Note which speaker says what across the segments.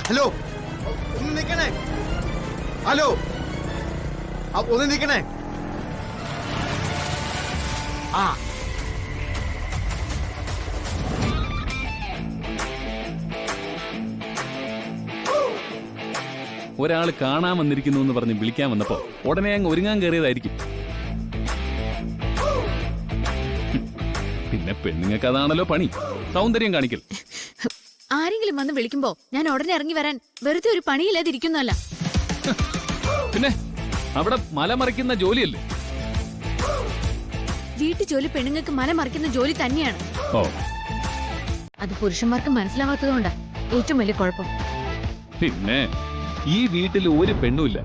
Speaker 1: Hello, ഒന്ന് നിൽക്കണേ. Hello, ഒന്ന് നിൽക്കണേ. ആ
Speaker 2: ഒരാൾ കാണാൻ വന്നിരിക്കുന്നു എന്ന് പറഞ്ഞ് വിളിക്കാൻ വന്നപ്പോ ഉടനെ അങ്ങ് ഒരുങ്ങാൻ കയറിയതായിരിക്കും. പിന്നെ പെണ്ണുങ്ങൾക്ക് അതാണല്ലോ പണി, സൗന്ദര്യം കാണിക്കൽ.
Speaker 3: ആരെങ്കിലും വന്ന് വിളിക്കുമ്പോ ഞാൻ ഉടനെ ഇറങ്ങി വരാൻ വെറുതെ ഒരു പണിയില്ലാതിരിക്കുന്നല്ല.
Speaker 2: പിന്നെ അവിടെ മല മറിക്കുന്ന ജോലിയല്ലേ?
Speaker 3: വീട്ടു ജോലി പെണ്ണുങ്ങൾക്ക് മല മറിക്കുന്ന ജോലി തന്നെയാണ്.
Speaker 2: ഓ,
Speaker 3: അത് പുരുഷന്മാർക്ക് മനസ്സിലാവാത്തതുകൊണ്ടാ ഏറ്റവും വലിയ കുഴപ്പം.
Speaker 2: പിന്നെ ഈ വീട്ടിൽ ഒരു പെണ്ണുമില്ല,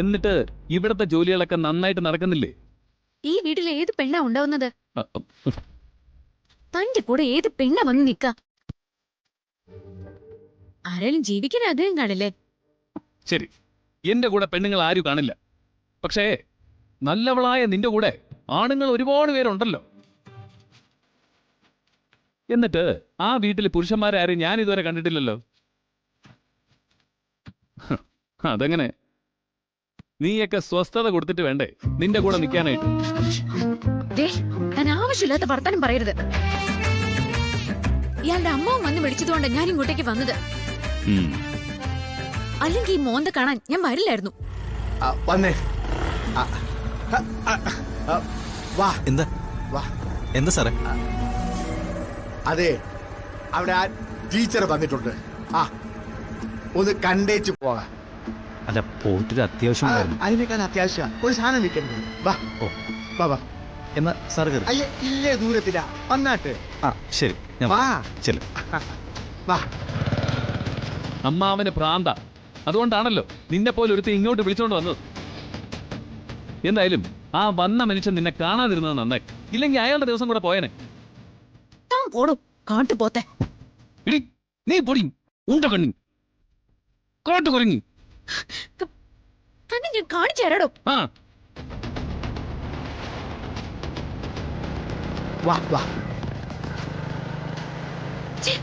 Speaker 2: എന്നിട്ട് ഇവിടത്തെ ജോലികളൊക്കെ നന്നായിട്ട് നടക്കുന്നില്ലേ?
Speaker 3: ഈ വീട്ടിൽ ഏത് പെണ്ണാ ഉണ്ടാവുന്നത്?
Speaker 2: അ,
Speaker 3: തന്റെ കൂടെ ഏത് പെണ്ണാ വന്ന് നിക്ക? ആരെങ്കിലും ജീവിക്കാൻ ആഗ്രഹം കാണില്ലേ?
Speaker 2: ശരി, എന്റെ കൂടെ പെണ്ണുങ്ങൾ ആരും കാണില്ല. പക്ഷേ നല്ലവളായ നിന്റെ കൂടെ ആണുങ്ങൾ ഒരുപാട് പേരുണ്ടല്ലോ. എന്നിട്ട് ആ വീട്ടിൽ പുരുഷന്മാരെ ആരും ഞാൻ ഇതുവരെ കണ്ടിട്ടില്ലല്ലോ. അതെങ്ങനെ? നീയൊക്കെ സ്വസ്ഥത കൊടുത്തിട്ട് വേണ്ടേ നിന്റെ കൂടെ നിൽക്കാനായിട്ട്?
Speaker 3: ഞാൻ ആവശ്യമില്ലാത്ത വർത്താനം പറയരുത്. ഇയാളുടെ അമ്മാവും വന്ന് വിളിച്ചതുകൊണ്ട് ഞാൻ ഇങ്ങോട്ടേക്ക് വന്നത്. അല്ലെങ്കിൽ ഈ മോന്ത കാണാൻ ഞാൻ വരില്ലായിരുന്നു.
Speaker 1: വന്നേ. വാ.
Speaker 4: എന്താ
Speaker 1: വാ.
Speaker 4: എന്താ സാറേ?
Speaker 1: അതെ, അവിടെ ആ ടീച്ചർ വന്നിട്ടുണ്ട്. ആ, ഒന്ന് കണ്ടേച്ച് പോകാം.
Speaker 4: അല്ല, പോയിട്ടൊരു അത്യാവശ്യം
Speaker 1: അതിനേക്കാൾ അത്യാവശ്യം ഒരു സാധനം നിൽക്കണ്ടേ. വാ. ഓ, വാ വാ.
Speaker 4: എന്നാ സാർ കയറി.
Speaker 1: അയ്യ, ഇല്ലേ, ദൂരത്തില്ല, വന്നാട്ട്.
Speaker 4: ആ ശരി, ഞാൻ
Speaker 1: വാ.
Speaker 4: ചെല്ലും.
Speaker 1: വാ.
Speaker 2: അമ്മാവന് ഭ്രാന്ത, അതുകൊണ്ടാണല്ലോ നിന്നെ പോലെ ഒരുത്തി ഇങ്ങോട്ട് വിളിച്ചോണ്ട് വന്നത്. എന്തായാലും ആ വന്ന മനുഷ്യൻ നിന്നെ കാണാതിരുന്നത് നന്നായി, ഇല്ലെങ്കിൽ അയാളുടെ ദിവസം കൂടെ പോയനെ.
Speaker 3: പോടും കാട്ടു പോത്തെ.
Speaker 2: നീ പൊടി ഉണ്ട കണ്ണി കാട്ടു കുരങ്ങി.
Speaker 3: തന്നെ ഞാൻ കാണിച്ചു തരാടോ.
Speaker 2: ആ,
Speaker 1: വാ വാ.
Speaker 3: ഛെ,